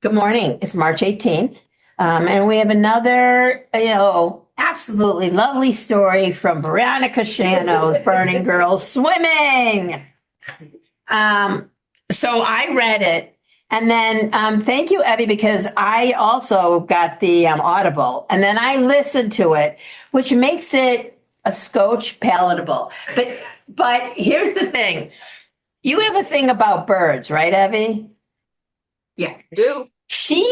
Good morning. It's March 18th. And we have another, absolutely lovely story from Veronica Schanoes, Burning Girls Swimming. So I read it. And then thank you, Evie, because I also got the Audible. And then I listened to it, which makes it a scotch palatable. But here's the thing. You have a thing about birds, right, Evie? Yeah, I do. She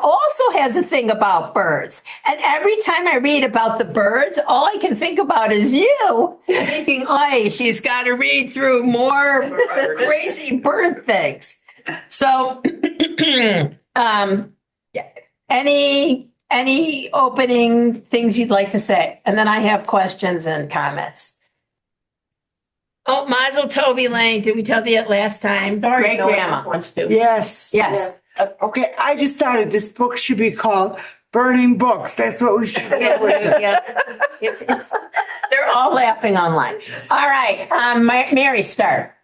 also has a thing about birds. And every time I read about the birds, all I can think about is you thinking, oh, she's got to read through more crazy bird things. So, any opening things you'd like to say? And then I have questions and comments. Oh, Mazel Tov, Elaine. Did we tell you that last time? Sorry, Great grandma wants to. Yes. Yes. Okay, I just started. This book should be called Burning Books. That's what we should do. Yeah. They're all laughing online. All right, Mary, start.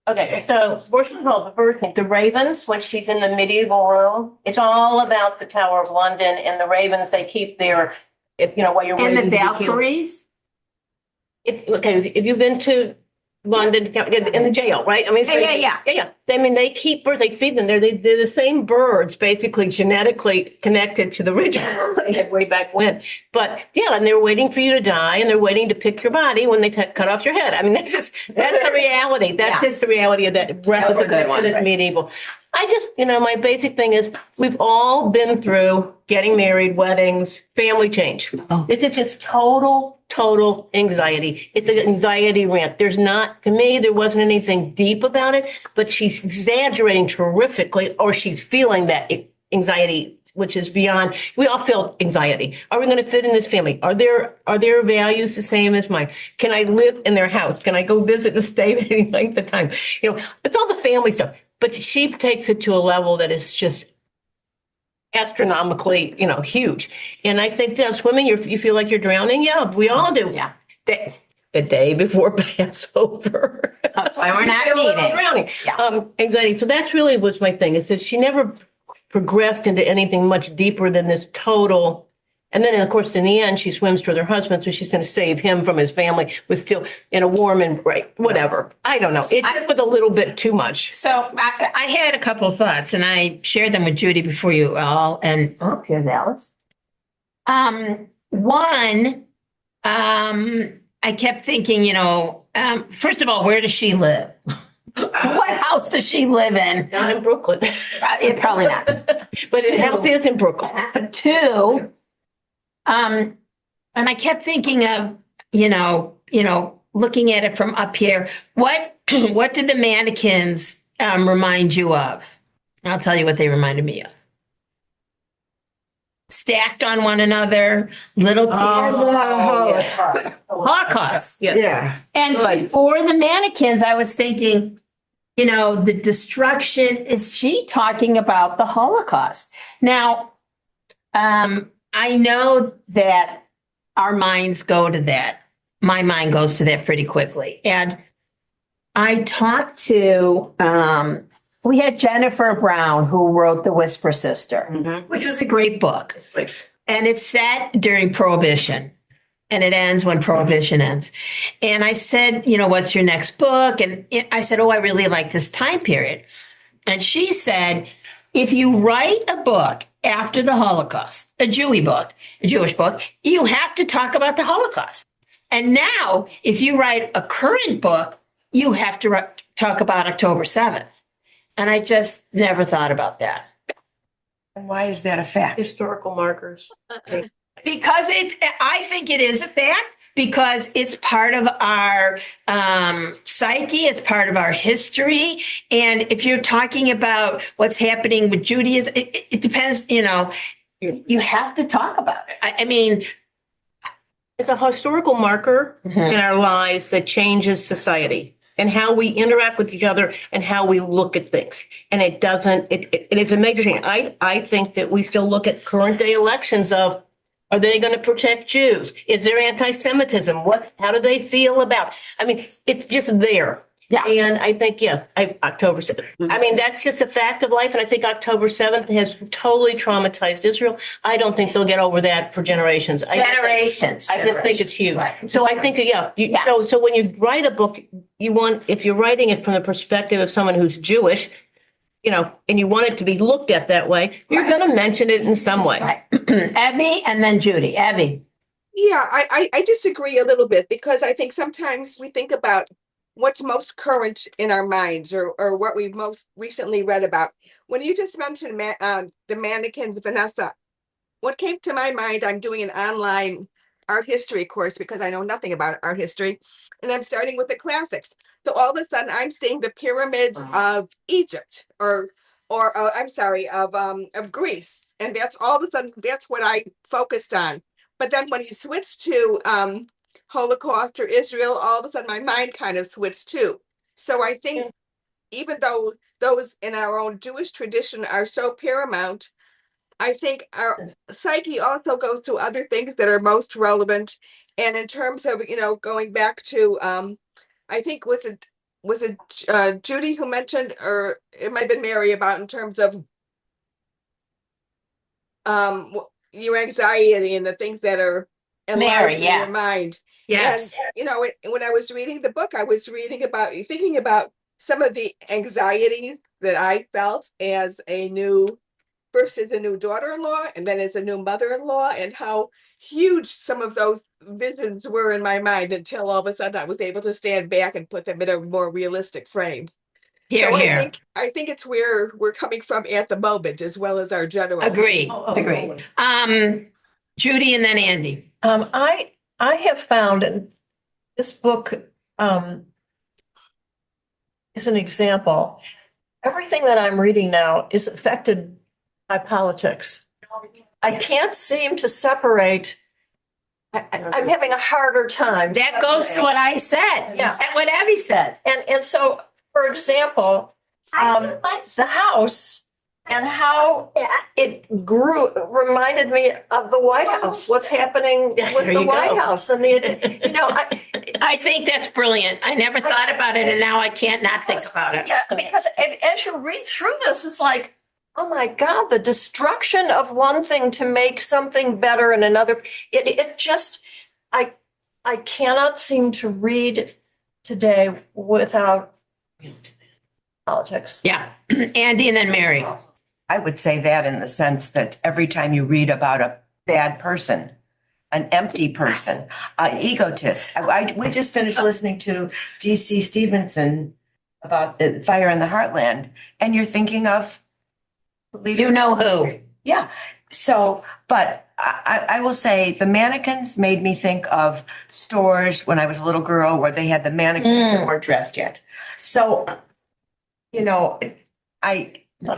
Okay, so first of all, the first thing, the ravens, when she's in the medieval room, it's all about the Tower of London and the ravens. They keep their, while you're And waiting. the Valkyries? If you've been to London, in the jail, right? I mean, Yeah. I mean, they keep birds, they feed them. They're the same birds, basically genetically connected to the original birds they had way back when. But yeah, and they're waiting for you to die, and they're waiting to pick your body when they cut off your head. I mean, that's the reality. That's just the reality of that represented medieval. I just, my basic thing is we've all been through getting married, weddings, family change. Oh. It's just total anxiety. It's an anxiety rant. To me, there wasn't anything deep about it, but she's exaggerating terrifically, or she's feeling that anxiety, which is beyond. We all feel anxiety. Are we going to fit in this family? Are their values the same as mine? Can I live in their house? Can I go visit and stay any length of time? It's all the family stuff. But she takes it to a level that is just astronomically, huge. And I think that swimming, you feel like you're drowning. Yeah, we all do. Yeah. The day before Passover. That's why we're not meeting. Drowning. Yeah. Anxiety. So that's really was my thing, is that she never progressed into anything much deeper than this total. And then, of course, in the end, she swims toward her husband, so she's going to save him from his family, with still in a warm embrace, whatever. I don't know. It was a little bit too much. So I had a couple of thoughts, and I shared them with Judy before you all. And here's Alice. One, I kept thinking, first of all, where does she live? What house does she live in? Not in Brooklyn. Probably not. But the house is in Brooklyn. Two. And I kept thinking of, looking at it from up here. What did the mannequins remind you of? I'll tell you what they reminded me of. Stacked on one another, little tears. Holocaust. Yeah. And before the mannequins, I was thinking, the destruction. Is she talking about the Holocaust? Now, I know that our minds go to that. My mind goes to that pretty quickly. And I talked to, we had Jennifer Brown, who wrote The Whisper Sister, which was a great book. And it's set during Prohibition. And it ends when Prohibition ends. And I said, what's your next book? And I said, I really like this time period. And she said, if you write a book after the Holocaust, a Jewish book, you have to talk about the Holocaust. And now, if you write a current book, you have to talk about October 7th. And I just never thought about that. And why is that a fact? Historical markers. Because I think it is a fact, because it's part of our psyche, it's part of our history. And if you're talking about what's happening with Judaism, it depends, you have to talk about it. I mean, it's a historical marker in our lives that changes society and how we interact with each other and how we look at things. And it is a major thing. I think that we still look at current day elections of, are they going to protect Jews? Is there anti-Semitism? How do they feel about? I mean, it's just there. Yeah. And I think, October 7th. I mean, that's just a fact of life. And I think October 7th has totally traumatized Israel. I don't think they'll get over that for generations. Generations. I just think it's huge. Right. So I think, Yeah. so when you write a book, if you're writing it from the perspective of someone who's Jewish, and you want it to be looked at that way, you're going to mention it in some way. Right. Evie and then Judy. Evie. Yeah, I disagree a little bit because I think sometimes we think about what's most current in our minds or what we've most recently read about. When you just mentioned the mannequins, Vanessa, what came to my mind, I'm doing an online art history course because I know nothing about art history, and I'm starting with the classics. So all of a sudden, I'm seeing the pyramids of Egypt, or I'm sorry, of Greece, and that's all of a sudden that's what I focused on. But then when you switch to Holocaust or Israel, all of a sudden my mind kind of switched too. So I think even though those in our own Jewish tradition are so paramount, I think our psyche also goes to other things that are most relevant. And in terms of, going back to, I think was it Judy who mentioned, or it might have been Mary, about in terms of your anxiety and the things that are Mary, enlarged in your mind. Yes. And, when I was reading the book, I was thinking about some of the anxieties that I felt first as a new daughter-in-law and then as a new mother-in-law, and how huge some of those visions were in my mind until all of a sudden I was able to stand back and put them in a more realistic frame. Here, So here. I think it's where we're coming from at the moment, as well as our general. Agree. Agree. Judy and then Andy. I have found, and this book is an example. Everything that I'm reading now is affected by politics. I can't seem to separate. I'm having a harder time. That goes to what I said. Yeah. And what Evie said. And so, for example, the house and how it grew reminded me of the White House. What's happening with There the you White go. House and I think that's brilliant. I never thought about it, and now I can't not think about it. Yeah, because as you read through this, it's like, oh my God, the destruction of one thing to make something better in another. It just, I cannot seem to read today without politics. Yeah. Andy and then Mary. I would say that in the sense that every time you read about a bad person, an empty person, an egotist. We just finished listening to D.C. Stevenson about the fire in the heartland, and you're thinking of You know who. Yeah. So, but I will say the mannequins made me think of stores when I was a little girl where they had the mannequins that weren't dressed yet. So, I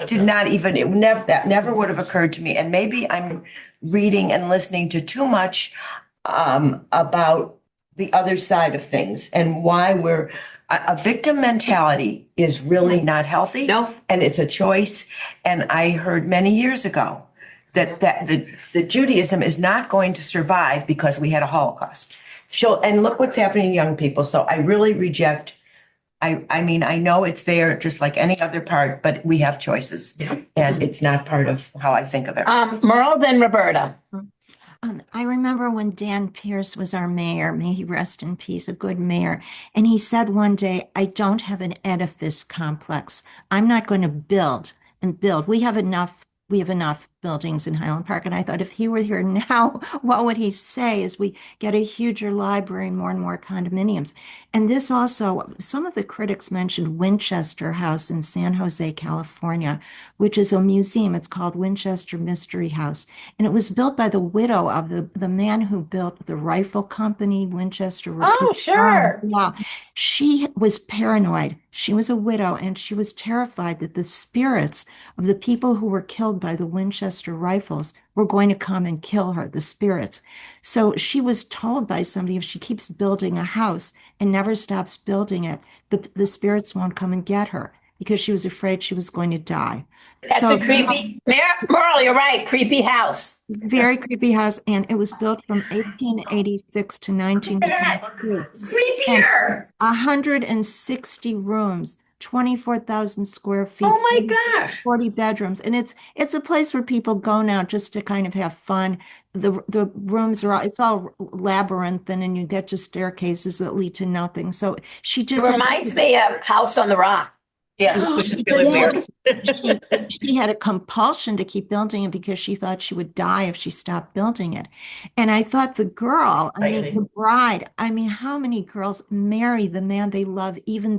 did not even, that never would have occurred to me. And maybe I'm reading and listening to too much about the other side of things and why a victim mentality is really not healthy. No. And it's a choice. And I heard many years ago that the Judaism is not going to survive because we had a Holocaust. And look what's happening to young people. So I really reject. I mean, I know it's there just like any other part, but we have choices. Yeah. And it's not part of how I think of it. Merle, then Roberta. I remember when Dan Pierce was our mayor, may he rest in peace, a good mayor. And he said one day, I don't have an edifice complex. I'm not going to build and build. We have enough buildings in Highland Park. And I thought if he were here now, what would he say as we get a huger library and more condominiums? And this also, some of the critics mentioned Winchester House in San Jose, California, which is a museum. It's called Winchester Mystery House. And it was built by the widow of the man who built the rifle company, Winchester. Oh, sure. Yeah. She was paranoid. She was a widow, and she was terrified that the spirits of the people who were killed by the Winchester rifles were going to come and kill her, the spirits. So she was told by somebody, if she keeps building a house and never stops building it, the spirits won't come and get her. because she was afraid she was going to die. That's So a creepy, Merle, you're right, creepy house. very creepy house, and it was built from 1886 to 1922. And Creepier. 160 rooms, 24,000 square feet, Oh my gosh. 40 bedrooms. And it's a place where people go now just to kind of have fun. The rooms are all, it's all labyrinthine, and you get to staircases that lead to nothing. So she It just reminds me of House on the Rock. Yes, which is really weird. she had a compulsion to keep building it because she thought she would die if she stopped building it. And I thought the girl, I mean, the bride, I mean, how many girls marry the man they love, even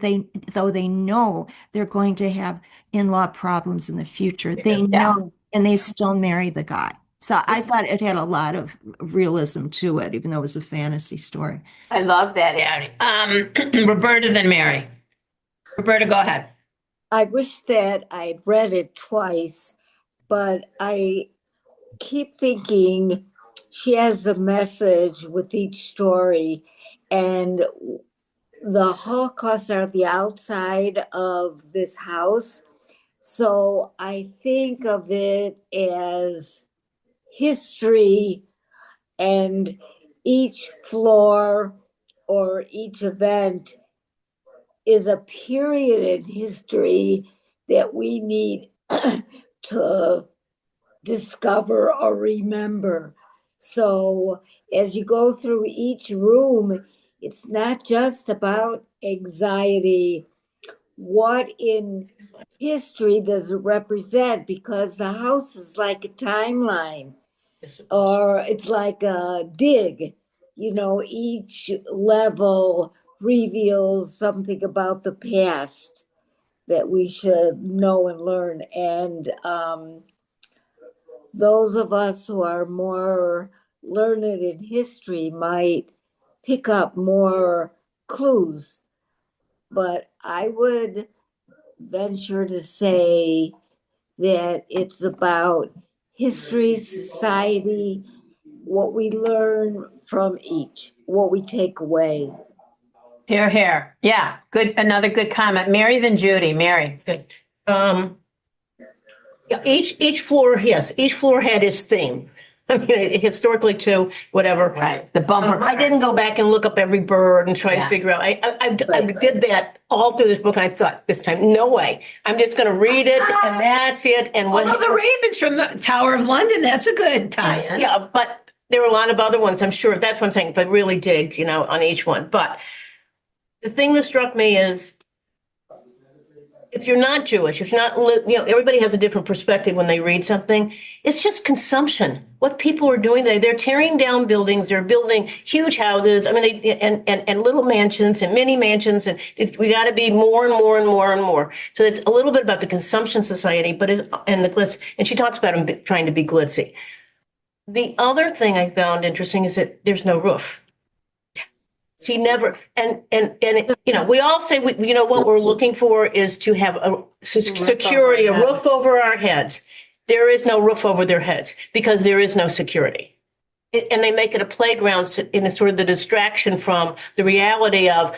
though they know they're going to have in-law problems in the future. They know, and they still marry the guy. So I thought it had a lot of realism to it, even though it was a fantasy story. I love that, Annie. Roberta, then Mary. Roberta, go ahead. I wish that I'd read it twice, but I keep thinking she has a message with each story, and the Holocaust are the outside of this house. So I think of it as history, and each floor or each event is a period in history that we need to discover or remember. So as you go through each room, it's not just about anxiety. What in history does it represent? Because the house is like a timeline, or it's like a dig. You know, each level reveals something about the past that we should know and learn. And those of us who are more learned in history might pick up more clues. But I would venture to say that it's about history, society, what we learn from each, what we take away. Here, here. Yeah, good. Another good comment. Mary, then Judy. Mary. Good. Yeah, each floor, yes, each floor had its theme. I mean, historically too, whatever. Right. The bumper. I didn't go back and look up every bird and try to figure out. I did that all through this book, and I thought this time, no way. I'm just going to read it, and that's it. And One of the ravens from the Tower of London. That's a good tie-in. yeah, but there were a lot of other ones. I'm sure that's one thing, but really digged, on each one. But the thing that struck me is, if you're not Jewish, if you're not, everybody has a different perspective when they read something. It's just consumption. What people are doing, they're tearing down buildings, they're building huge houses. I mean, and little mansions and mini mansions, and we got to be more and more and more and more. So it's a little bit about the consumption society, but the glitz. And she talks about them trying to be glitzy. The other thing I found interesting is that there's no roof. She never, and we all say, what we're looking for is to have a security, a roof over our heads. There is no roof over their heads because there is no security. And they make it a playground in a sort of the distraction from the reality of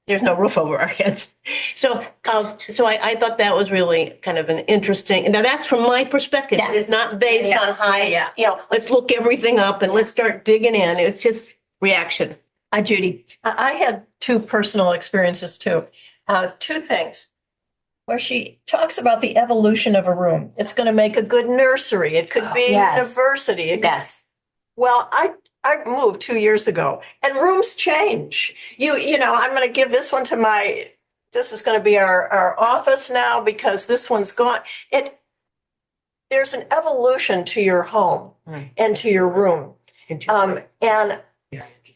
there's no roof over our heads. So I thought that was really kind of an interesting, now that's from my perspective. Yes. It's not based on let's look everything up and let's start digging in. It's just reaction. Judy. I had two personal experiences too. Two things where she talks about the evolution of a room. It's going to make a good nursery. It could be yes. university. Yes. Well, I moved 2 years ago, and rooms change. I'm going to give this one to this is going to be our office now because this one's gone. There's an evolution to your home and to your room. And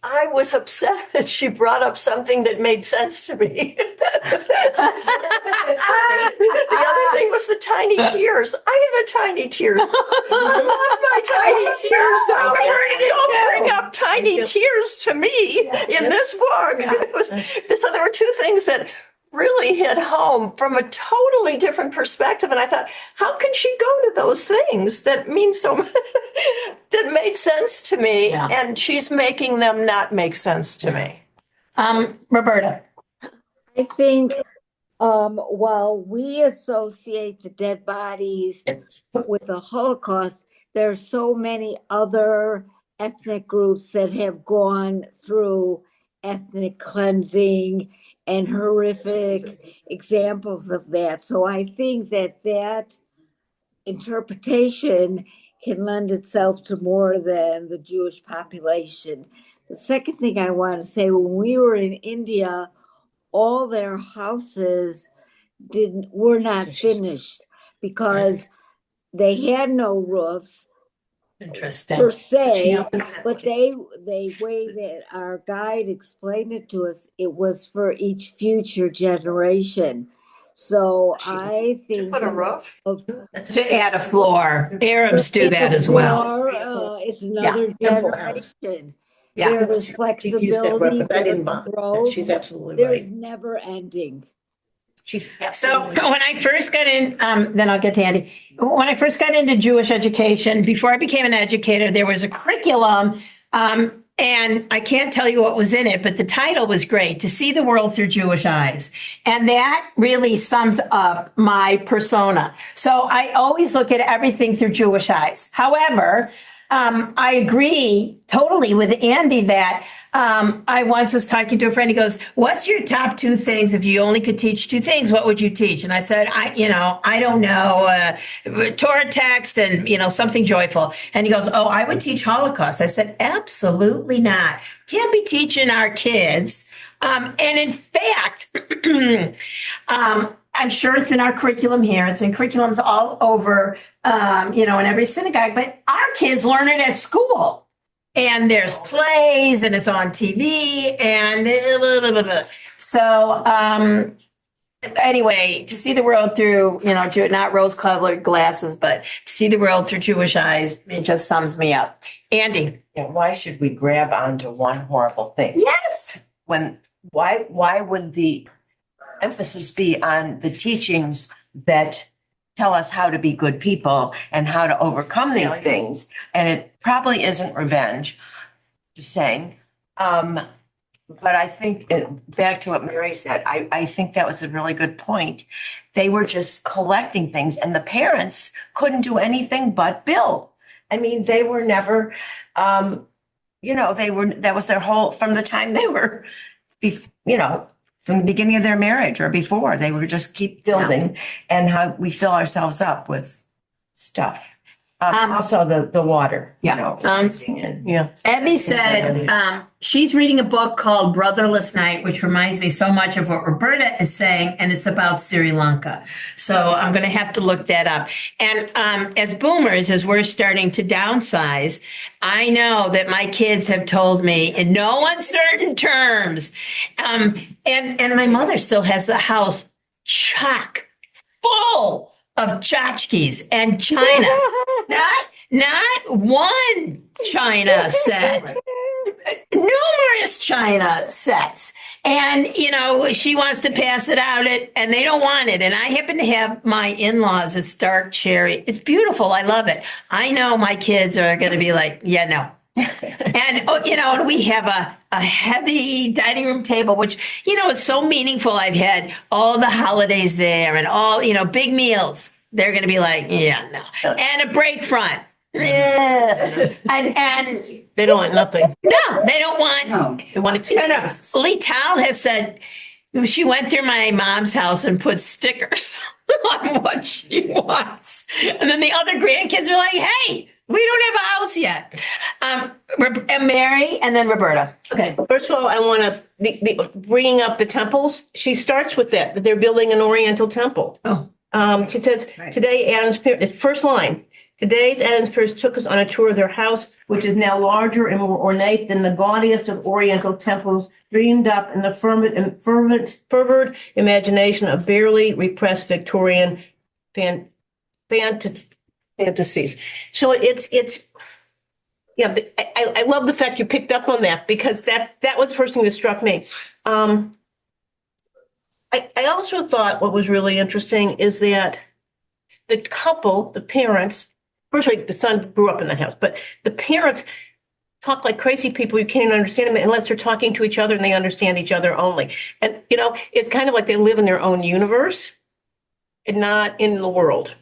I was upset that she brought up something that made sense to me. The other thing was the tiny tears. I had a tiny tears. I love my tiny tears. Don't bring up tiny tears to me in this book. So there were two things that really hit home from a totally different perspective. And I thought, how can she go to those things that mean so much, that made sense to me? Yeah. And she's making them not make sense to me. Roberta. I think While we associate the dead bodies with the Holocaust, there are so many other ethnic groups that have gone through ethnic cleansing and horrific examples of that. So I think that that interpretation can lend itself to more than the Jewish population. The second thing I want to say, when we were in India, all their houses were not finished because they had no roofs Interesting. per se, but they way that our guide explained it to us, it was for each future generation. So I think Put a roof? of To add a floor. Arabs do that as well. floor, it's another temple generation. Yeah. There is flexibility, I didn't there bother. is growth, She's absolutely there's right. never ending. She's So absolutely. when I first got in, then I'll get to Andy. When I first got into Jewish education, before I became an educator, there was a curriculum. And I can't tell you what was in it, but the title was great, To See the World Through Jewish Eyes. And that really sums up my persona. So I always look at everything through Jewish eyes. However, I agree totally with Andy that I once was talking to a friend. He goes, "What's your top two things? If you only could teach two things, what would you teach?" And I said, I don't know, Torah text and, something joyful." And he goes, "Oh, I would teach Holocaust." I said, "Absolutely not. Can't be teaching our kids." And in fact, I'm sure it's in our curriculum here. It's in curriculums all over, in every synagogue, but our kids learn it at school. And there's plays and it's on TV and blah, blah, blah, blah. So anyway, to see the world through, not rose-colored glasses, but to see the world through Jewish eyes, it just sums me up. Andy. Yeah, why should we grab onto one horrible thing? Yes. Why would the emphasis be on the teachings that tell us how to be good people and how to overcome these things? And it probably isn't revenge, just saying. But I think, back to what Mary said, I think that was a really good point. They were just collecting things and the parents couldn't do anything but build. I mean, they were never, that was their whole, from the time they were, from the beginning of their marriage or before, they would just keep building and how we fill ourselves up with stuff. Also the water, Abby said she's reading a book called Brotherless Night, which reminds me so much of what Roberta is saying, and it's about Sri Lanka. So I'm going to have to look that up. And as boomers, as we're starting to downsize, I know that my kids have told me in no uncertain terms, and my mother still has the house chock full of tchotchkes and china. Not one china set, numerous china sets. And, she wants to pass it out and they don't want it. And I happen to have my in-laws. It's dark cherry. It's beautiful. I love it. I know my kids are going to be like, yeah, no. And we have a heavy dining room table, which, is so meaningful. I've had all the holidays there and all, big meals. They're going to be like, yeah, no. And a break front. Yeah. And They don't want nothing. no, they don't want. No. They want to. No. Lee Tal has said she went through my mom's house and put stickers on what she wants. And then the other grandkids are like, hey, we don't have a house yet. And Mary and then Roberta. Okay. First of all, I want to bringing up the temples. She starts with that they're building an Oriental temple. Oh. She says, today, Adam's parents, first line, today's Adam's parents took us on a tour of their house, which is now larger and more ornate than the gaudiest of Oriental temples, dreamed up in the fervent imagination of barely repressed Victorian fantasies. So I love the fact you picked up on that because that was the first thing that struck me. I also thought what was really interesting is that the couple, the parents, first, the son grew up in the house, but the parents talk like crazy people. You can't even understand them unless they're talking to each other and they understand each other only. And, it's kind of like they live in their own universe and not in the world.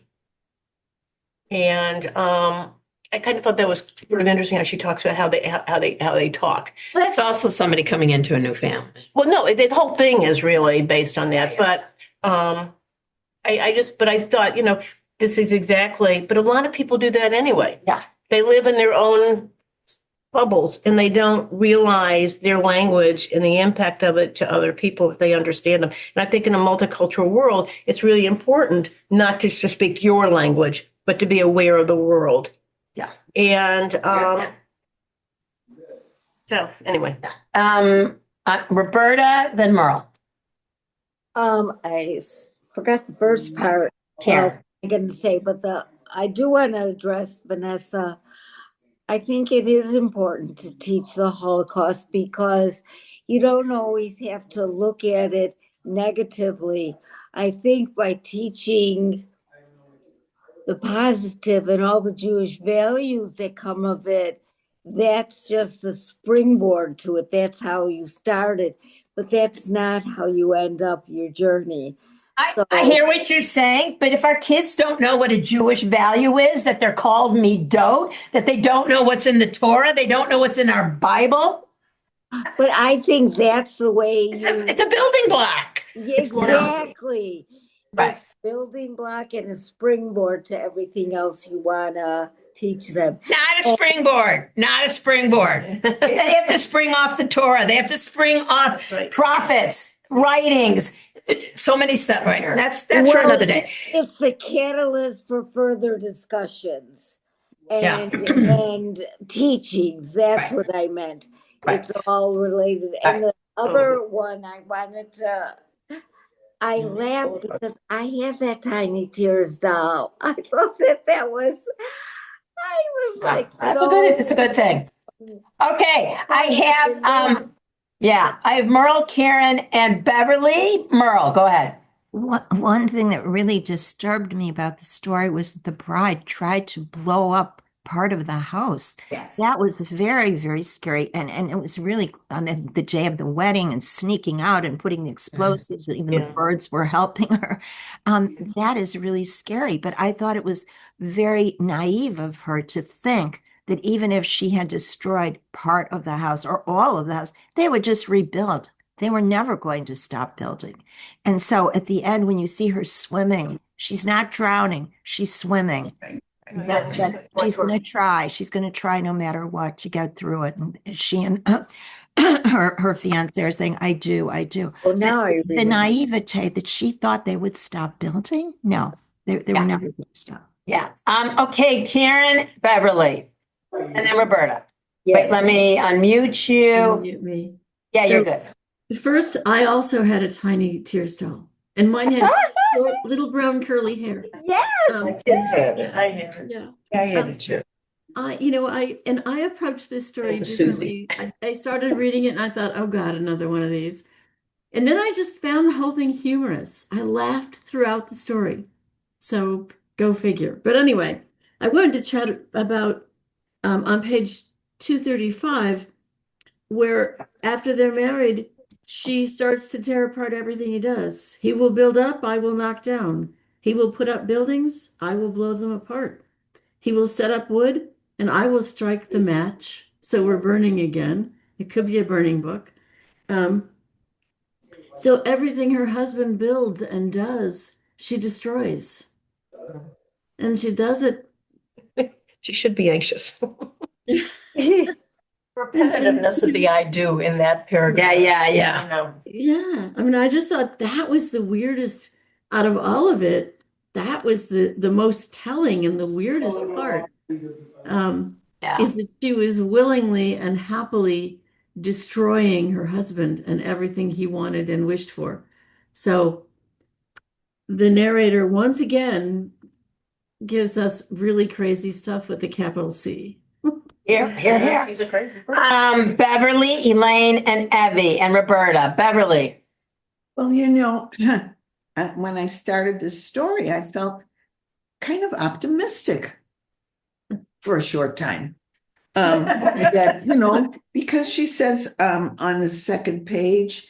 And I kind of thought that was sort of interesting how she talks about how they talk. Well, that's also somebody coming into a new family. Well, no, the whole thing is really based on that. But I thought, this is exactly, but a lot of people do that anyway. Yeah. They live in their own bubbles and they don't realize their language and the impact of it to other people if they understand them. And I think in a multicultural world, it's really important not just to speak your language, but to be aware of the world. Yeah. And so anyway. Roberta, then Merle. Forgot the first part. Karen. I'm going to say, but I do want to address Vanessa. I think it is important to teach the Holocaust because you don't always have to look at it negatively. I think by teaching the positive and all the Jewish values that come of it, that's just the springboard to it. That's how you started, but that's not how you end up your journey. I hear what you're saying, but if our kids don't know what a Jewish value is, that they're called midot, that they don't know what's in the Torah, they don't know what's in our Bible. But I think that's the way it's a building block. Exactly. Right. It's a building block and a springboard to everything else you want to teach them. Not a springboard. Not a springboard. They have to spring off the Torah. They have to spring off prophets, writings, so many stuff. Right. That's for another day. It's the catalyst for further discussions and teachings. That's what I meant. Right. It's all related. And the other one I wanted to, I laughed because I had that Tiny Tears doll. I thought that was, I was like, it's a good thing. Okay. I have Merle, Karen, and Beverly. Merle, go ahead. One thing that really disturbed me about the story was that the bride tried to blow up part of the house. Yes. That was very, very scary. And it was really on the day of the wedding and sneaking out and putting the explosives, and even the birds were helping her. That is really scary. But I thought it was very naive of her to think that even if she had destroyed part of the house or all of the house, they would just rebuild. They were never going to stop building. And so at the end, when you see her swimming, she's not drowning, she's swimming. She's going to try. She's going to try no matter what to get through it. And she and her fiance are saying, I do. Well, now the naivete that she thought they would stop building. No, they were never going to stop. Yeah. Okay, Karen, Beverly, and then Roberta. Yes. Wait, let me unmute you. Unmute me. Yeah, you're good. First, I also had a Tiny Tears doll, and mine had little brown curly hair. Yes. I have it. Yeah. I had it too. I approached this story differently. I started reading it and I thought, oh God, another one of these. And then I just found the whole thing humorous. I laughed throughout the story. So go figure. But anyway, I wanted to chat about on page 235, where after they're married, she starts to tear apart everything he does. He will build up, I will knock down. He will put up buildings, I will blow them apart. He will set up wood, and I will strike the match. So we're burning again. It could be a burning book. So everything her husband builds and does, she destroys. And she does it. She should be anxious. Repetitiveness of the I do in that paragraph. Yeah. Yeah. I mean, I just thought that was the weirdest out of all of it. That was the most telling and the weirdest part. Is that she was willingly and happily destroying her husband and everything he wanted and wished for. So the narrator once again gives us really crazy stuff with a capital C. Here. She's a crazy person. Beverly, Elaine, and Evie, and Roberta. Beverly. Well, when I started this story, I felt kind of optimistic for a short time. That, because she says on the second page,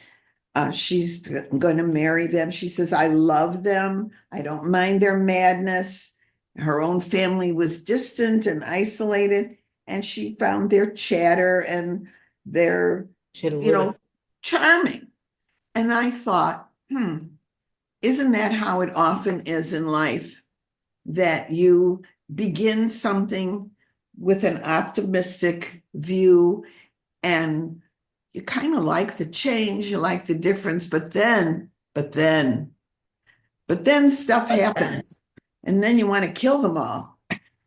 she's going to marry them. She says, I love them. I don't mind their madness. Her own family was distant and isolated, and she found their chatter and their, charming. And I thought, isn't that how it often is in life? That you begin something with an optimistic view and you kind of like the change, you like the difference, but then stuff happens and then you want to kill them all.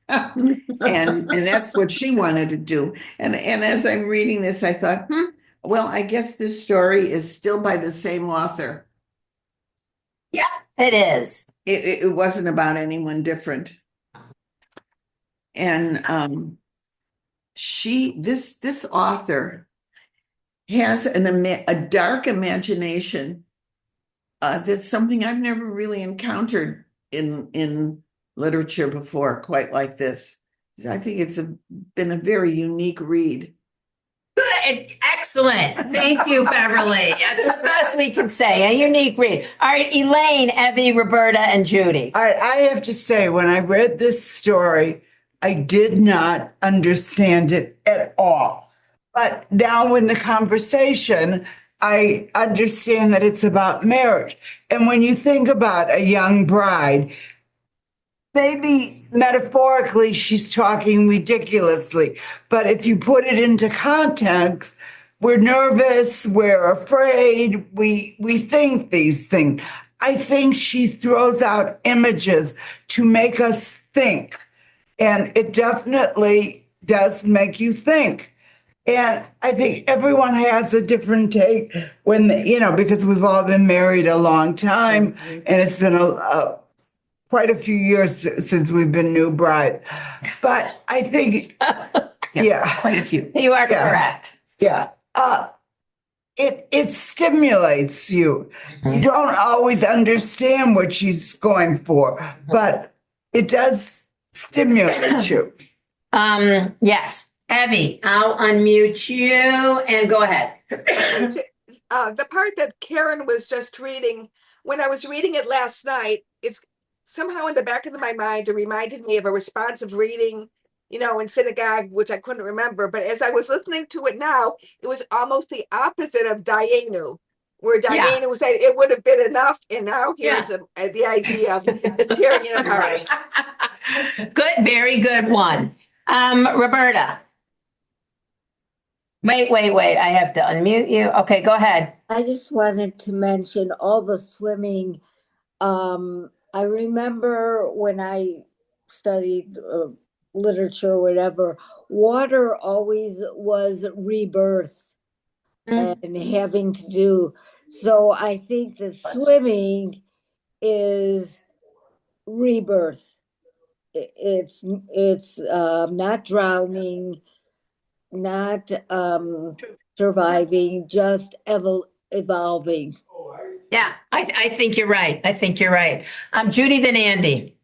and that's what she wanted to do. And as I'm reading this, I thought, well, I guess this story is still by the same author. Yeah, it is. It wasn't about anyone different. And this author has a dark imagination that's something I've never really encountered in literature before, quite like this. I think it's been a very unique read. Good, excellent. Thank you, Beverly. That's the best we can say. A unique read. All right, Elaine, Evie, Roberta, and Judy. All right, I have to say, when I read this story, I did not understand it at all. But now in the conversation, I understand that it's about marriage. And when you think about a young bride, maybe metaphorically she's talking ridiculously, but if you put it into context, we're nervous, we're afraid, we think these things. I think she throws out images to make us think. And it definitely does make you think. And I think everyone has a different take when, because we've all been married a long time and it's been quite a few years since we've been new bride. But I think, Quite a few. You are correct. Yeah. It stimulates you. You don't always understand what she's going for, but it does stimulate you. Yes. Evie, I'll unmute you and go ahead. The part that Karen was just reading, when I was reading it last night, it's somehow in the back of my mind, it reminded me of a responsive reading, in synagogue, which I couldn't remember. But as I was listening to it now, it was almost the opposite of Dayenu, where Dayenu was saying it would have been enough. And now here's the idea of tearing it apart. Good, very good one. Roberta. Wait. I have to unmute you. Okay, go ahead. I just wanted to mention all the swimming. I remember when I studied literature or whatever, water always was rebirth and having to do. So I think that swimming is rebirth. It's not drowning, not surviving, just evolving. Yeah, I think you're right. Judy, then Andy.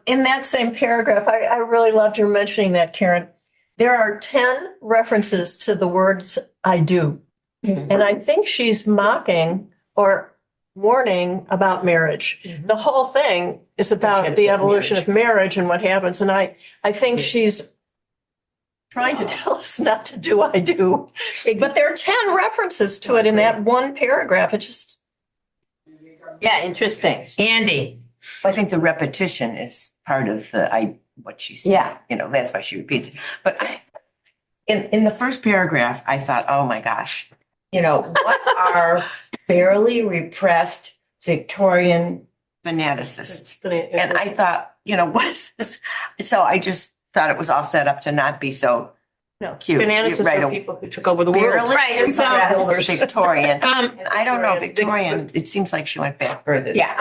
In that same paragraph, I really loved your mentioning that, Karen. There are 10 references to the words I do. And I think she's mocking or warning about marriage. The whole thing is about the evolution of marriage and what happens. And I think she's trying to tell us not to do I do. But there are 10 references to it in that one paragraph. It just... Yeah, interesting. Andy. I think the repetition is part of what she's, that's why she repeats it. But in the first paragraph, I thought, oh my gosh, what are fairly repressed Victorian fanaticists? And I thought, what is this? So I just thought it was all set up to not be so cute. Fanaticists are people who took over the world. Right. So Victorian. And I don't know, Victorian, it seems like she went back further. Yeah,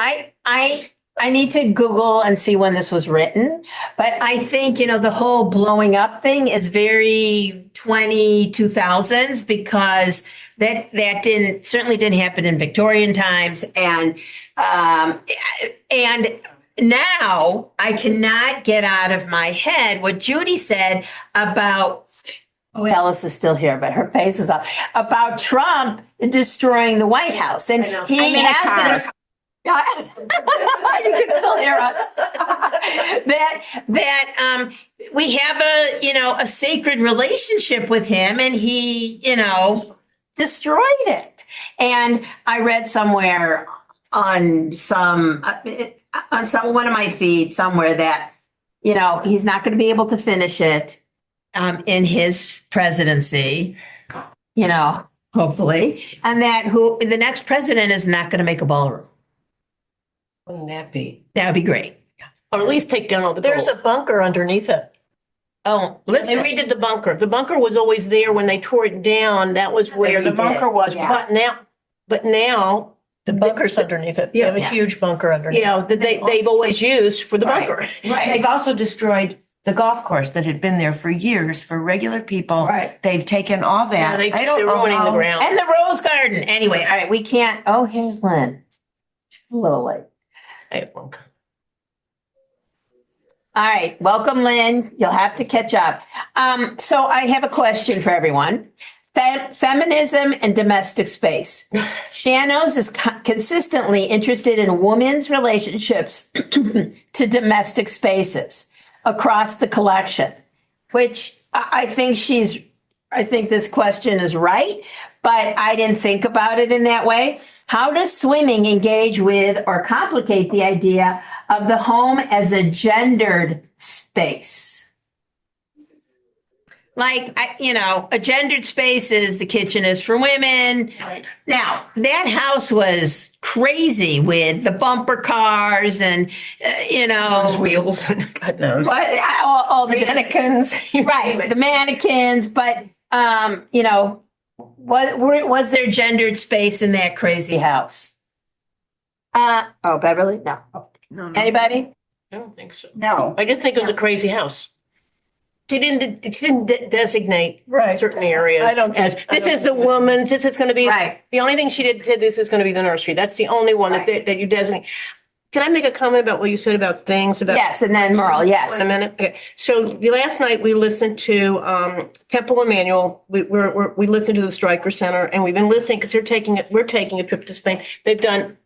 I need to Google and see when this was written, but I think, the whole blowing up thing is very 2000s because that certainly didn't happen in Victorian times. And now I cannot get out of my head what Judy said about, oh, Alice is still here, but her face is up, about Trump destroying the White House. And he I'm in a has car. it. You can still hear us. We have a sacred relationship with him, and he destroyed it. And I read somewhere on one of my feeds somewhere that he's not going to be able to finish it in his presidency. Hopefully, and that the next president is not going to make a ballroom. Wouldn't that be? That would be great. Or at least take down all the There's gold. a bunker underneath it. Oh, They listen. redid the bunker. The bunker was always there when they tore it down. That was where the redid bunker it. was. Yeah. But now, The bunker's underneath it. They have a Yeah. huge bunker underneath. they've always used for the bunker. Right. They've also destroyed the golf course that had been there for years for regular people. Right. They've taken all that. Yeah, I don't they're know ruining the how- ground. And the rose garden. Anyway, all right, we can't. Oh, here's Lynn. She's a little late. Hey, well, All right, welcome, Lynn. You'll have to catch up. So I have a question for everyone. Feminism and domestic space. Schanoes is consistently interested in women's relationships to domestic spaces across the collection, which I think this question is right, but I didn't think about it in that way. How does swimming engage with or complicate the idea of the home as a gendered space? Like, a gendered space is the kitchen is for women. Right. Now, that house was crazy with the bumper cars and, those wheels, God knows. but all the Mannequins. right, the mannequins. But, was there gendered space in that crazy house? Beverly? No. No, no. Anybody? I don't think so. No. I just think it was a crazy house. She didn't designate Right. certain areas. I don't think- This is the woman's, this is going to be. Right. The only thing she said, this is going to be the nursery. That's the only one that you designate. Can I make a comment about what you said about things? About Yes, and then Merle, yes. In a minute. Okay. So last night we listened to Temple Emmanuel. We listened to the Stryker Center, and we've been listening because we're taking a trip to Spain.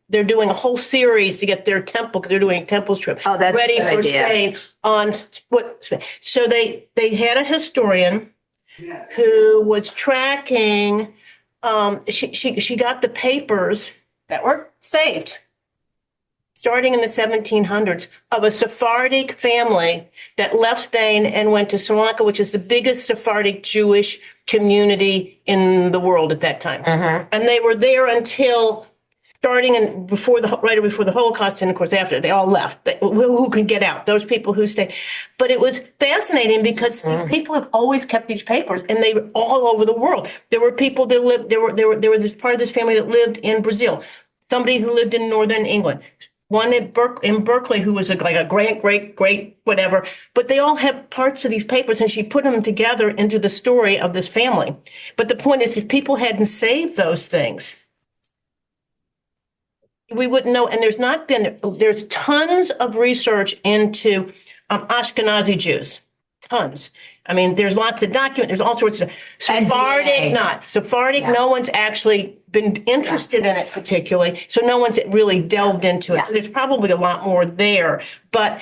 They're doing a whole series to get their temple, because they're doing a temples trip. Oh, that's a ready good for idea. Spain on what Spain. So they had a historian who was tracking. She got the papers that were saved starting in the 1700s of a Sephardic family that left Spain and went to Sri Lanka, which is the biggest Sephardic Jewish community in the world at that time. And they were there until starting before the Holocaust, and of course after. They all left. Who could get out? Those people who stayed. But it was fascinating because these people have always kept these papers, and they were all over the world. There were people that lived. There was this part of this family that lived in Brazil. Somebody who lived in northern England. One in Berkeley, who was like a great whatever. But they all have parts of these papers, and she put them together into the story of this family. But the point is, if people hadn't saved those things, we wouldn't know. And there's tons of research into Ashkenazi Jews. Tons. I mean, there's lots of documents. There's all sorts of Sephardic, not Sephardic. Yeah. No one's actually been interested in it particularly. So no one's really delved into it. Yeah. So there's probably a lot more there. But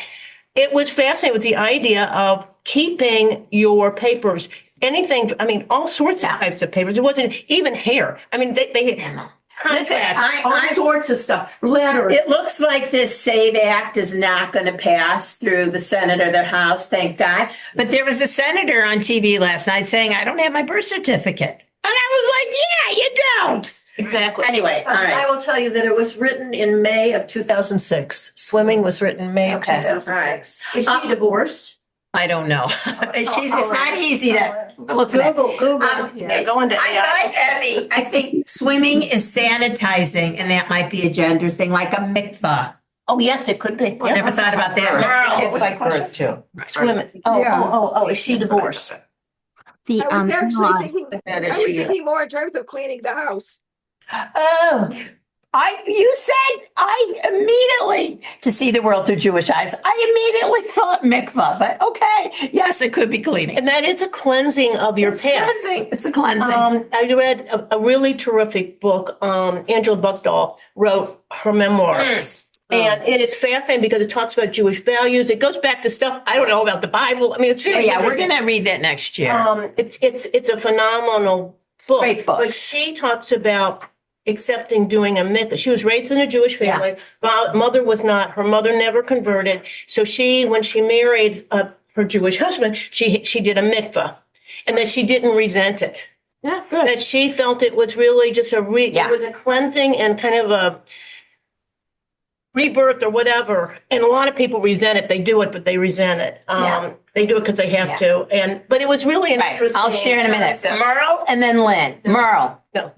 it was fascinating with the idea of keeping your papers, anything, I mean, all sorts of types of papers. It wasn't even hair. I mean, they listen, all sorts of stuff. Letters. It looks like this SAVE Act is not going to pass through the Senate or the House, thank God. But there was a senator on TV last night saying, I don't have my birth certificate. And I was like, yeah, you don't. Exactly. Anyway, all right. I will tell you that it was written in May of 2006. Swimming was written in May of 2006. All right. Is she divorced? I don't know. It's not easy to look for that. Google. Go into AI. I think swimming is sanitizing, and that might be a gender thing, like a mikvah. Oh, yes, it could be. I never thought about that. It's like birth too. Swimming. Oh, is she divorced? The I was actually laws. thinking more in terms of cleaning the house. Oh, You said I immediately, to see the world through Jewish eyes, I immediately thought mikvah, but okay. Yes, it could be cleaning. And that is a cleansing of your It's past. cleansing. It's a cleansing. I read a really terrific book. Angela Buckdahl wrote her memoir. And it is fascinating because it talks about Jewish values. It goes back to stuff I don't know about the Bible. I mean, it's really Yeah, we're interesting. going to read that next year. It's a phenomenal book. Great book. But she talks about accepting doing a mikvah. She was raised in a Jewish family. Mother was not. Her mother never converted. So when she married her Jewish husband, she did a mikvah, and that she didn't resent it. Yeah, good. That she felt it was really just it was a cleansing and kind of a rebirth or whatever. And a lot of people resent it. They do it, but they resent it. They do it because they have to. But it was really an interesting. I'll share in a minute. concept. Merle and then Lynn. Merle. No.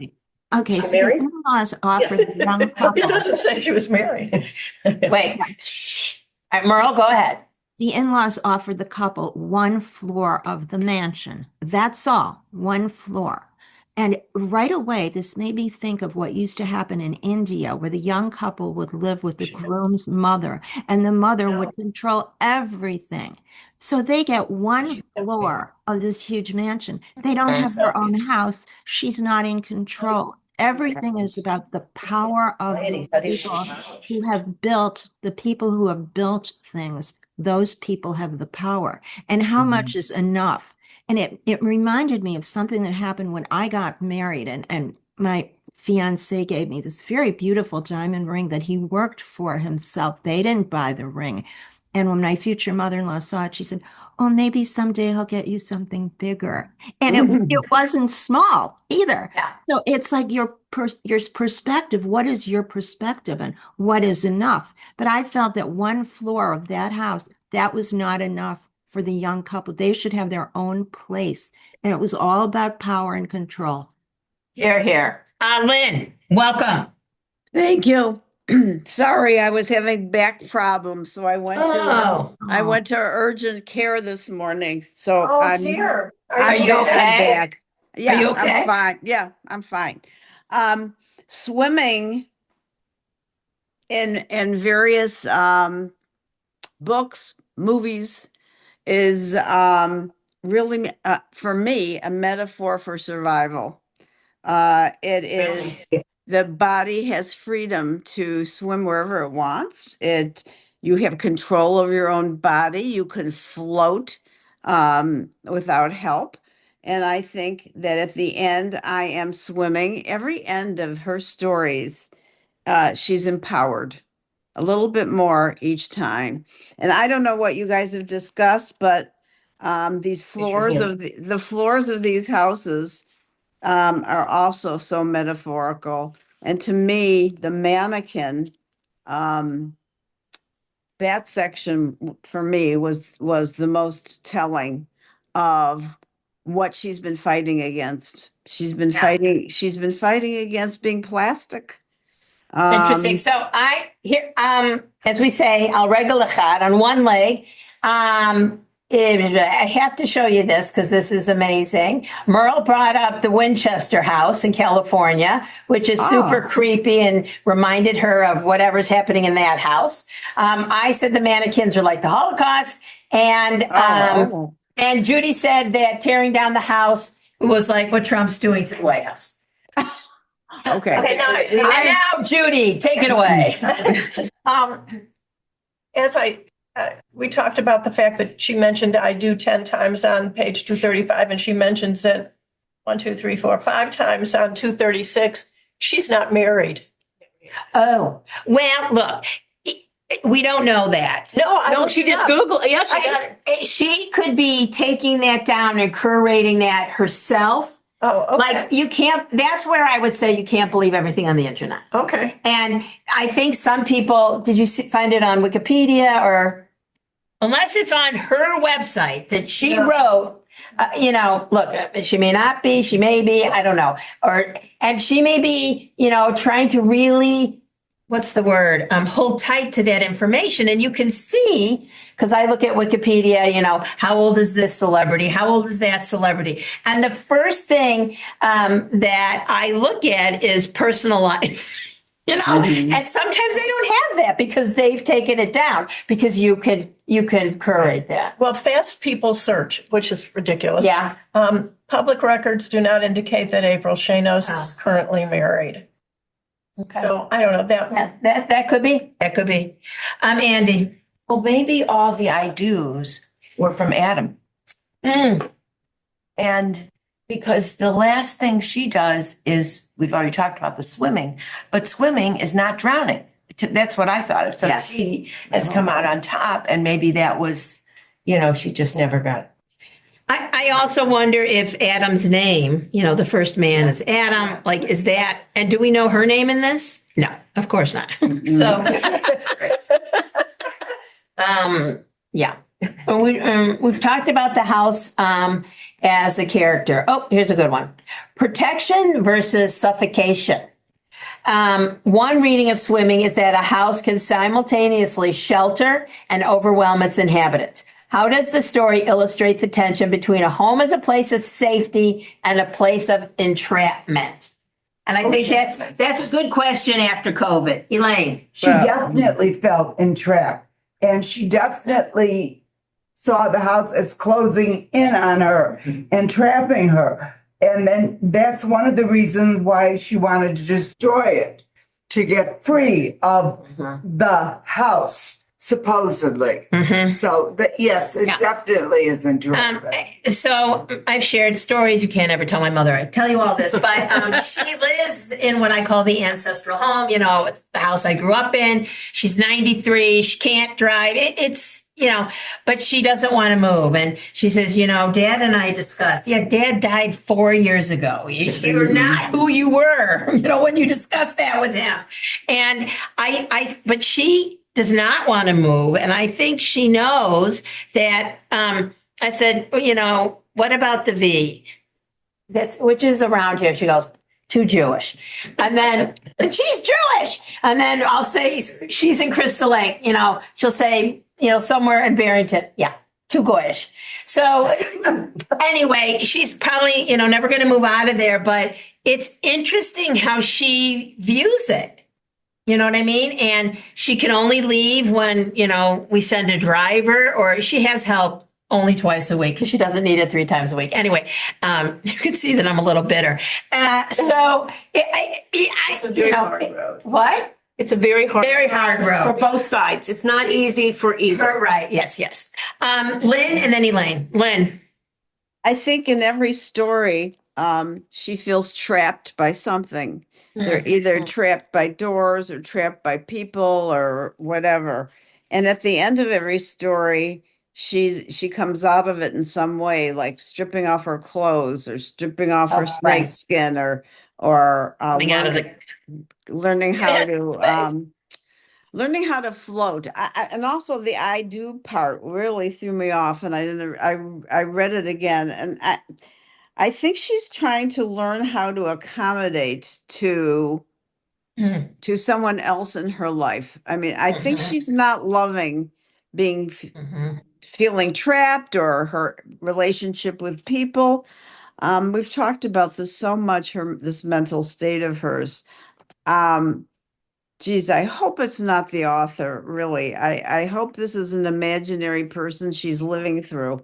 Okay, so the Married? in-laws offered the young couple. It doesn't say she was married. Wait. Shh. All right, Merle, go ahead. The in-laws offered the couple one floor of the mansion. That's all, one floor. And right away, this made me think of what used to happen in India, where the young couple would live with the groom's mother, and the mother would control everything. So they get one floor of this huge mansion. They don't have their own house. She's not in control. Everything is about the power of the people who have built things. Those people have the power. And how much is enough? And it reminded me of something that happened when I got married, and my fiance gave me this very beautiful diamond ring that he worked for himself. They didn't buy the ring. And when my future mother-in-law saw it, she said, "Oh, maybe someday I'll get you something bigger." And it wasn't small either. Yeah. So it's like your perspective. What is your perspective and what is enough? But I felt that one floor of that house, that was not enough for the young couple. They should have their own place. And it was all about power and control. Here. Lynn, welcome. Thank you. Sorry, I was having back problems, so I went to urgent care this morning. So Oh, dear. Are you I'm okay? back. Yeah, Are you okay? I'm fine. Yeah, I'm fine. Swimming in various books, movies is really for me a metaphor for survival. It is the body has freedom to swim wherever it wants. You have control of your own body. You can float without help. And I think that at the end, I am swimming. Every end of her stories, she's empowered a little bit more each time. And I don't know what you guys have discussed, but these floors of the floors of these houses are also so metaphorical. And to me, the mannequin, that section for me was the most telling of what she's been fighting against. She's been fighting against being plastic. Interesting. So as we say, al regel echad, on one leg. I have to show you this because this is amazing. Merle brought up the Winchester house in California, which is super creepy and reminded her of whatever's happening in that house. I said the mannequins are like the Holocaust, and Judy said that tearing down the house was like what Trump's doing to the White House. Okay. Okay, now Judy, take it away. We talked about the fact that she mentioned I do 10 times on page 235, and she mentions it 5 times on 236. She's not married. Oh, well, look, we don't know that. No, she just Googled. Yeah, She could be taking that down and curating that herself. Oh, okay. Like you can't, that's where I would say you can't believe everything on the internet. Okay. And I think some people, did you find it on Wikipedia or unless it's on her website that she wrote, look, she may not be, she may be, I don't know. And she may be, trying to really, what's the word? Hold tight to that information. And you can see, because I look at Wikipedia, how old is this celebrity? How old is that celebrity? And the first thing that I look at is personal life. you know, Mhm. and sometimes they don't have that because they've taken it down because you can curate that. Well, fast people search, which is ridiculous. Yeah. Public records do not indicate that April Schanoes Oh. is currently married. Okay. So I don't know that. That could be. That could be. Andy. Well, maybe all the I do's were from Adam. Mm. And because the last thing she does is, we've already talked about the swimming, but swimming is not drowning. That's what I thought of. So Yes. she has come out on top, and maybe that was, she just never got it. I also wonder if Adam's name, the first man is Adam, like, is that, and do we know her name in this? No, of course not. So, yeah. We've talked about the house as a character. Oh, here's a good one. Protection versus suffocation. One reading of swimming is that a house can simultaneously shelter and overwhelm its inhabitants. How does the story illustrate the tension between a home as a place of safety and a place of entrapment? And I think that's a good question after COVID. Elaine. She definitely felt entrapped, and she definitely saw the house as closing in on her and trapping her. And then that's one of the reasons why she wanted to destroy it, to get free of the house, supposedly. So, yes, it definitely is entrapping. So I've shared stories. You can't ever tell my mother I tell you all this, but she lives in what I call the ancestral home. It's the house I grew up in. She's 93. She can't drive. It's but she doesn't want to move. And she says, Dad and I discussed, Dad died 4 years ago. You're not who you were, when you discussed that with him. And but she does not want to move. And I think she knows that, I said, what about the V? Which is around here. She goes, too Jewish. And then she's Jewish. And then I'll say she's in Crystal Lake, she'll say, somewhere in Barrington. Yeah, too goyish. So anyway, she's probably, never going to move out of there, but it's interesting how she views it. You know what I mean? And she can only leave when, we send a driver, or she has help only twice a week because she doesn't need it 3 times a week. Anyway, you can see that I'm a little bitter. It's a very hard road. What? It's a very hard road for both sides. It's not easy for either. Right. Yes. Lynn and then Elaine. Lynn. I think in every story, she feels trapped by something. They're either trapped by doors or trapped by people or whatever. And at the end of every story, she comes out of it in some way, like stripping off her clothes or stripping off her snake skin or Coming out of the learning how to learning how to float. And also the I do part really threw me off, and I read it again, and I think she's trying to learn how to accommodate to someone else in her life. I mean, I think she's not loving being feeling trapped or her relationship with people. We've talked about this so much, this mental state of hers. Geez, I hope it's not the author, really. I hope this is an imaginary person she's living through.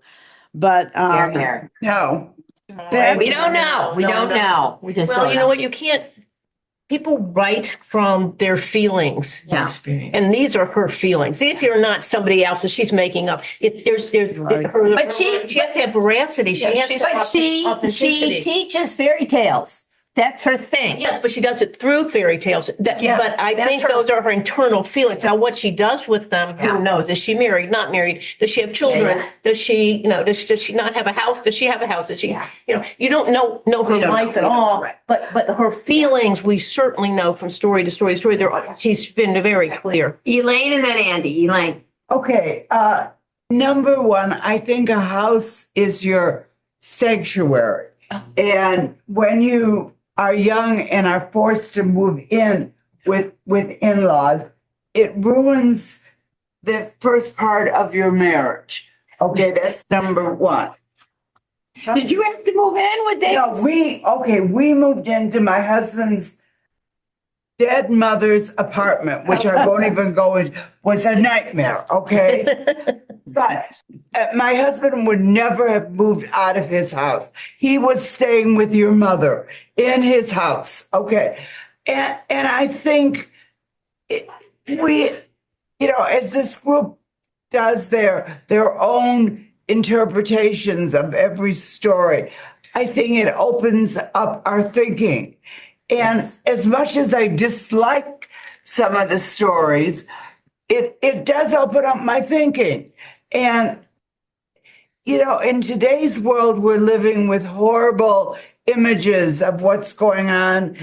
But No. we don't know. We don't know. We just Well, don't you know what? You can't. People write from their feelings. Yeah. And these are her feelings. These are not somebody else's. She's making up. But she has to have veracity. She has to have But she authenticity. teaches fairy tales. That's her thing. Yeah, but she does it through fairy tales. But I think those are her internal feelings. Now, what she does with them, who knows? Is she married? Not married? Does she have children? Yeah. Does she, does she not have a house? Does she have a house? Does she, you don't know her life at all. Right. But her feelings, we certainly know from story to story to story. She's been very clear. Elaine and then Andy. Elaine. Okay. Number one, I think a house is your sanctuary. And when you are young and are forced to move in with in-laws, it ruins the first part of your marriage. Okay, that's number one. Did you have to move in with David? No, we moved into my husband's dead mother's apartment, which I won't even go in, was a nightmare, okay? But my husband would never have moved out of his house. He was staying with your mother in his house, okay? And I think we, as this group does their own interpretations of every story, I think it opens up our thinking. And as much as I dislike some of the stories, it does open up my thinking. And, in today's world, we're living with horrible images of what's going on,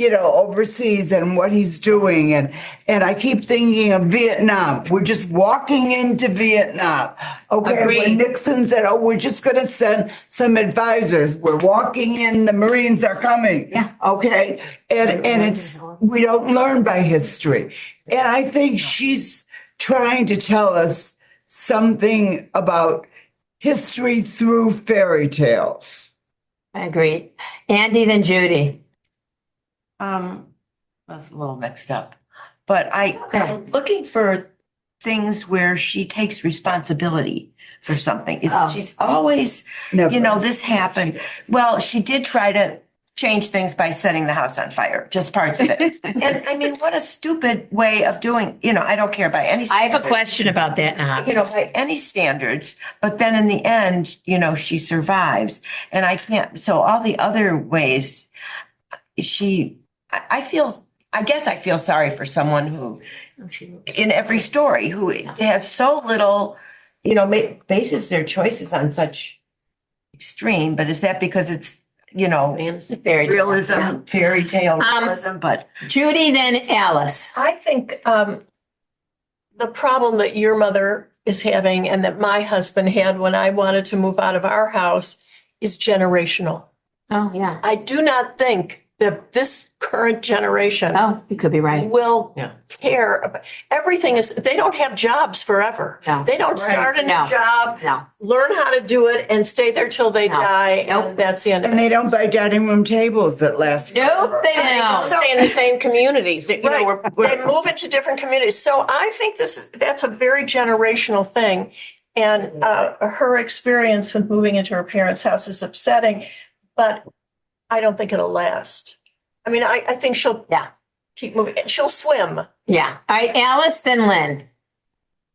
overseas and what he's doing. And I keep thinking of Vietnam. We're just walking into Vietnam. Okay. Agreed. When Nixon said, oh, we're just going to send some advisors. We're walking in, the Marines are coming. Yeah. Okay. And we don't learn by history. And I think she's trying to tell us something about history through fairy tales. I agree. Andy, then Judy. That's a little mixed up, but I'm looking for things where she takes responsibility for something. She's always, Never. this happened. Well, she did try to change things by setting the house on fire, just parts of it. And I mean, what a stupid way of doing, I don't care by any I standards. have a question about that now. By any standards, but then in the end, she survives. And I can't, so all the other ways I guess I feel sorry for someone who, in every story, who has so little, bases their choices on such extreme, but is that because it's, Fairy tale. realism, fairy tale realism, but. Judy, then Alice. I think the problem that your mother is having and that my husband had when I wanted to move out of our house is generational. Oh, yeah. I do not think that this current generation Oh, you could be right. will care. Everything is, they don't have jobs forever. No. They don't start a new job, No. learn how to do it and stay there till they die. Nope. And that's the end of And it. they don't buy dining room tables that last. Nope, they don't. Stay in the same communities. That, Right. we're They move into different communities. So I think that's a very generational thing. And her experience with moving into her parents' house is upsetting, but I don't think it'll last. I mean, I think she'll keep moving. She'll swim. Yeah. All right, Alice, then Lynn.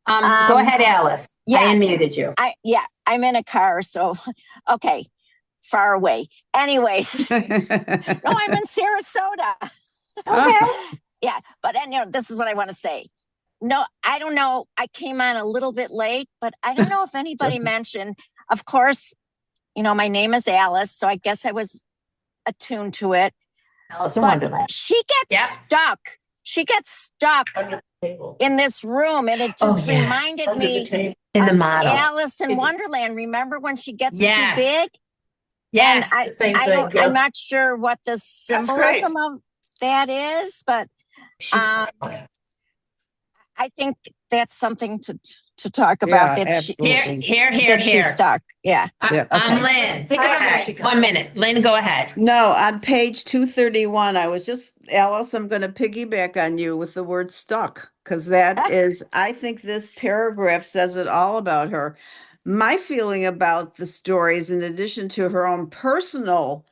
Go ahead, Alice. yeah. I unmuted you. I'm in a car, so okay, far away. Anyways, no, I'm in Sarasota. Okay. Yeah, but this is what I want to say. No, I don't know. I came on a little bit late, but I don't know if anybody mentioned. Of course, my name is Alice, so I guess I was attuned to it. Alice in But Wonderland. she gets stuck. She gets stuck in this room, and it just reminded me In the of model. Alice in Wonderland. Remember when she gets Yes. too big? Yes. And the same I thing. don't, I'm not sure what the symbolism of that is, but I think that's something to talk about. Yeah, that she, absolutely. Here, that she's stuck. Yeah. Lynn. Go ahead. 1 minute. Lynn, go ahead. No, on page 231, Alice, I'm going to piggyback on you with the word stuck, because that is, I think this paragraph says it all about her. My feeling about the stories, in addition to her own personal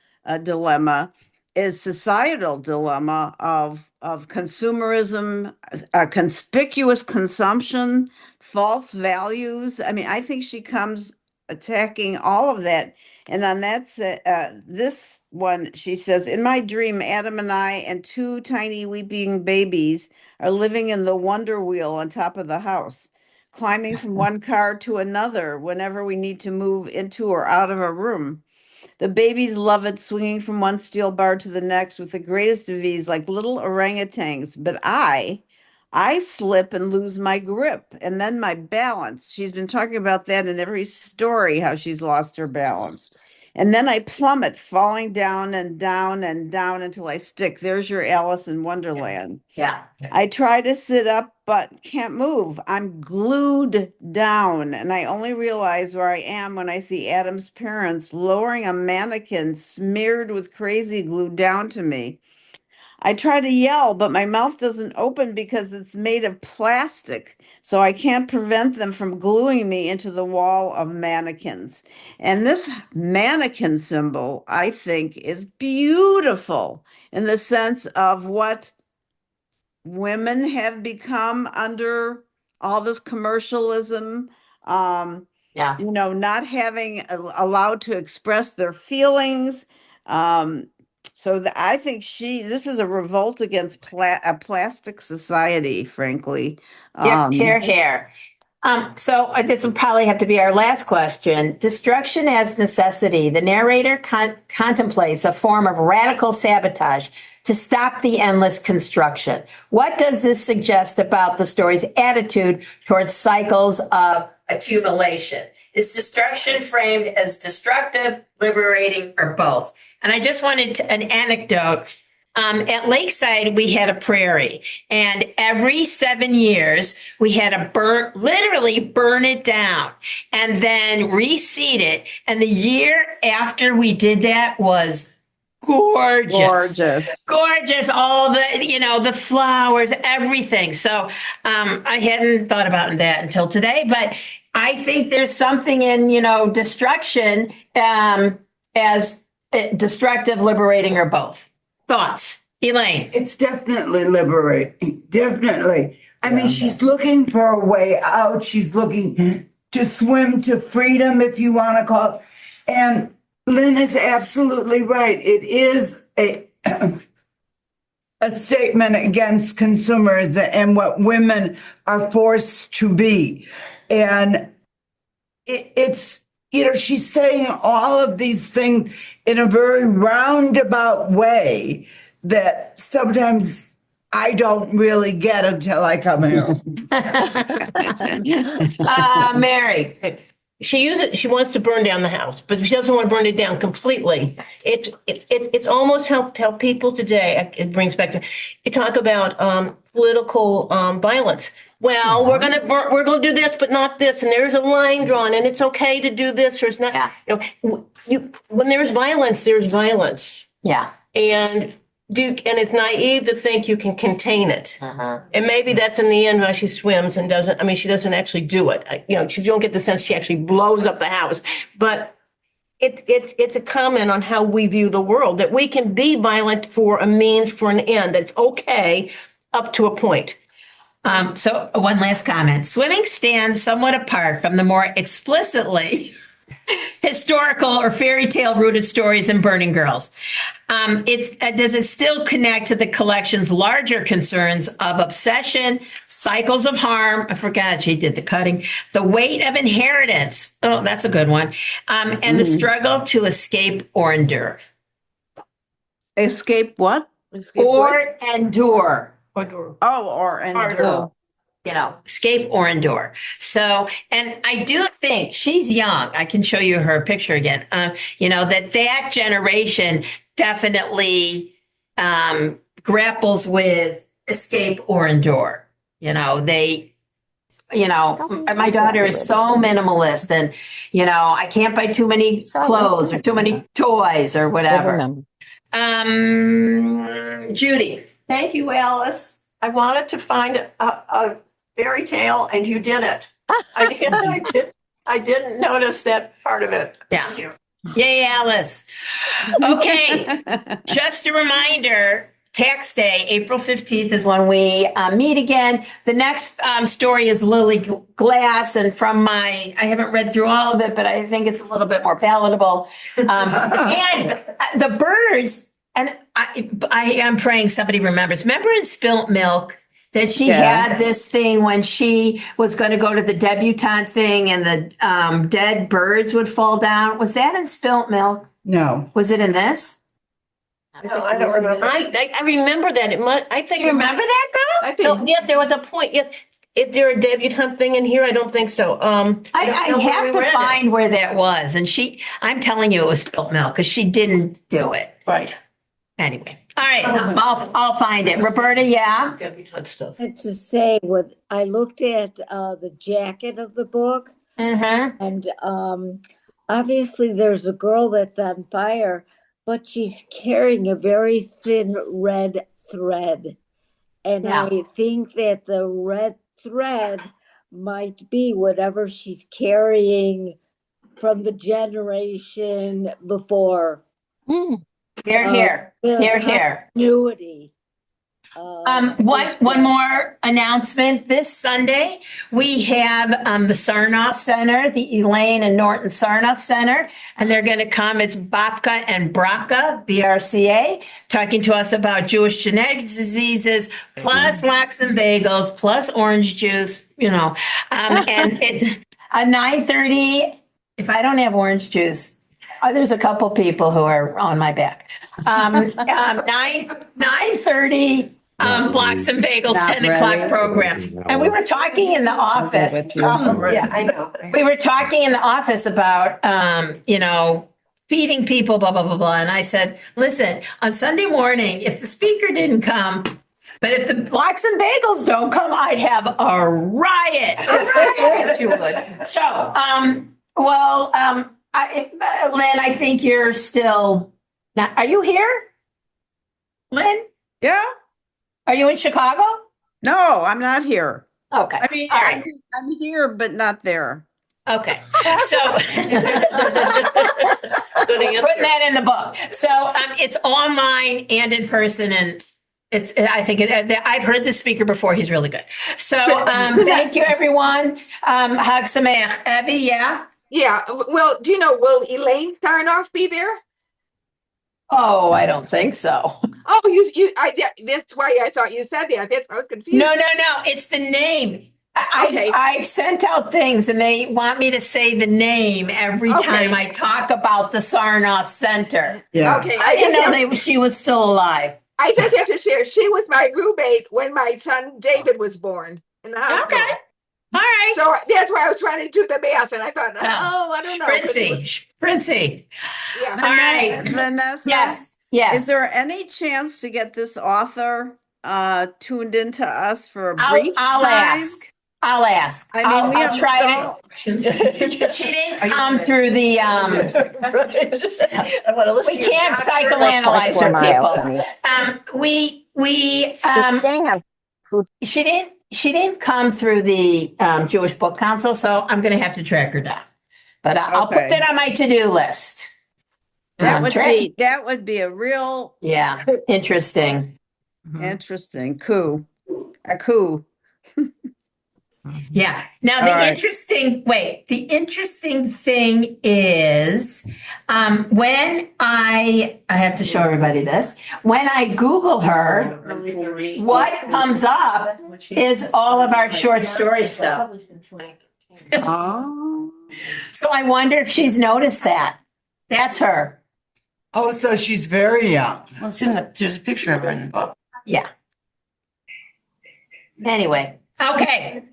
dilemma, is societal dilemma of consumerism, conspicuous consumption, false values. I mean, I think she comes attacking all of that. And on that, this one, she says, in my dream, Adam and I and two tiny weeping babies are living in the wonder wheel on top of the house, climbing from one car to another whenever we need to move into or out of a room. The babies love it, swinging from one steel bar to the next with the greatest of ease, like little orangutans. But I slip and lose my grip and then my balance. She's been talking about that in every story, how she's lost her balance. And then I plummet, falling down and down and down until I stick. There's your Alice in Wonderland. Yeah. I try to sit up, but can't move. I'm glued down, and I only realize where I am when I see Adam's parents lowering a mannequin smeared with crazy glue down to me. I try to yell, but my mouth doesn't open because it's made of plastic. So I can't prevent them from gluing me into the wall of mannequins. And this mannequin symbol, I think, is beautiful in the sense of what women have become under all this commercialism. Yeah. Not having allowed to express their feelings. I think this is a revolt against a plastic society, frankly. Here. So this will probably have to be our last question. Destruction as necessity. The narrator contemplates a form of radical sabotage to stop the endless construction. What does this suggest about the story's attitude towards cycles of accumulation? Is destruction framed as destructive, liberating, or both? And I just wanted an anecdote. At Lakeside, we had a prairie, and every 7 years we had to literally burn it down and then reseed it. And the year after we did that was gorgeous. All the flowers, everything. So I hadn't thought about that until today, but I think there's something in destruction as destructive, liberating, or both. Thoughts, Elaine? It's definitely liberating. Definitely. I mean, she's looking for a way out. She's looking to swim to freedom, if you want to call it. And Lynn is absolutely right. It is a statement against consumers and what women are forced to be. And it's she's saying all of these things in a very roundabout way that sometimes I don't really get until I come here. Mary. She wants to burn down the house, but she doesn't want to burn it down completely. It's almost how people today, it brings back to, you talk about political violence. Well, we're gonna do this, but not this, and there's a line drawn, and it's okay to do this, or it's not. When there's violence. Yeah. And it's naive to think you can contain it. And maybe that's in the end why she swims and she doesn't actually do it. You don't get the sense she actually blows up the house, but it's a comment on how we view the world, that we can be violent for a means, for an end. That's okay up to a point. So one last comment. Swimming stands somewhat apart from the more explicitly historical or fairy tale rooted stories in Burning Girls. Does it still connect to the collection's larger concerns of obsession, cycles of harm? I forgot she did the cutting. The weight of inheritance. Oh, that's a good one. And the struggle to escape or endure. Escape what? Or endure. Or endure. Escape or endure. So, and I do think she's young. I can show you her picture again. That generation definitely grapples with escape or endure. My daughter is so minimalist, and I can't buy too many clothes or too many toys or whatever. Judy. Thank you, Alice. I wanted to find a fairy tale, and you did it. I didn't notice that part of it. Yeah. Thank you. Yay, Alice. Okay. Just a reminder, Tax Day, April 15th is when we meet again. The next story is Lily Glass, and I haven't read through all of it, but I think it's a little bit more palatable. And the birds, and I am praying somebody remembers. Remember in Spilt Milk that she had this thing when she was going to go to the debutante thing and the dead birds would fall down? Was that in Spilt Milk? No. Was it in this? No, I don't remember. I remember that. I think. You remember that, girl? I think. Yes, there was a point. Yes. Is there a debutante thing in here? I don't think so. I have to find where that was. And I'm telling you, it was Spilt Milk because she didn't do it. Right. Anyway. All right. I'll find it. Roberta, yeah? Debutante stuff. I had to say, I looked at the jacket of the book, and obviously there's a girl that's on fire, but she's carrying a very thin red thread. And Yeah. I think that the red thread might be whatever she's carrying from the generation before. Here, here, here, here. Continuity. One more announcement. This Sunday, we have the Sarnoff Center, the Elaine and Norton Sarnoff Center, and they're going to come. It's Babka and Braka, BRCA, talking to us about Jewish genetic diseases, plus lax and bagels, plus orange juice, and it's a 9:30. If I don't have orange juice, there's a couple people who are on my back. 9:30. Blocks and Bagels, Not 10 o'clock ready. program. And we were talking in the office. Yeah, I know. We were talking in the office about, feeding people, blah, blah, blah, blah. And I said, listen, on Sunday morning, if the speaker didn't come, but if the Blocks and Bagels don't come, I'd have a riot. You would. So, Lynn, I think you're still not, are you here? Lynn? Yeah. Are you in Chicago? No, I'm not here. Okay. I mean, all right. I'm here, but not there. Okay. So Good answer. putting that in the book. So it's online and in person, and I've heard the speaker before. He's really good. So thank you, everyone. Hag Sameach. Evie, yeah. Yeah. Well, do you know, will Elaine Sarnoff be there? Oh, I don't think so. Oh, that's why I thought you said that. I was confused. No. It's the name. Okay. I've sent out things, and they want me to say the name every time I talk about the Sarnoff Center. Yeah. Okay. I didn't know she was still alive. I just have to share. She was my roommate when my son David was born in the hospital. Okay. All right. So that's why I was trying to do the math, and I thought, I don't know. Sprincy. Yeah. All right. Vanessa. Yes. Is there any chance to get this author tuned into us for a brief I'll time? I'll ask. I mean, I'll try to. She didn't come through the. We can't psychoanalyze her, people. She didn't come through the Jewish Book Council, so I'm going to have to track her down. But I'll put that on my to-do list. That would be a real interesting. Interesting coup. A coup. Yeah. Now the interesting thing is when I have to show everybody this. When I Google her, what comes up is all of our short story stuff. Oh. So I wonder if she's noticed that. That's her. Oh, so she's very young. Well, there's a picture of her in the book. Yeah. Anyway, okay.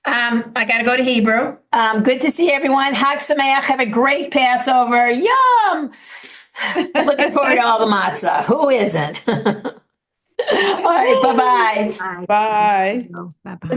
I got to go to Hebrew. Good to see everyone. Hag Sameach. Have a great Passover. Yum. Looking forward to all the matzah. Who isn't? All right. Bye-bye. Bye. Bye-bye.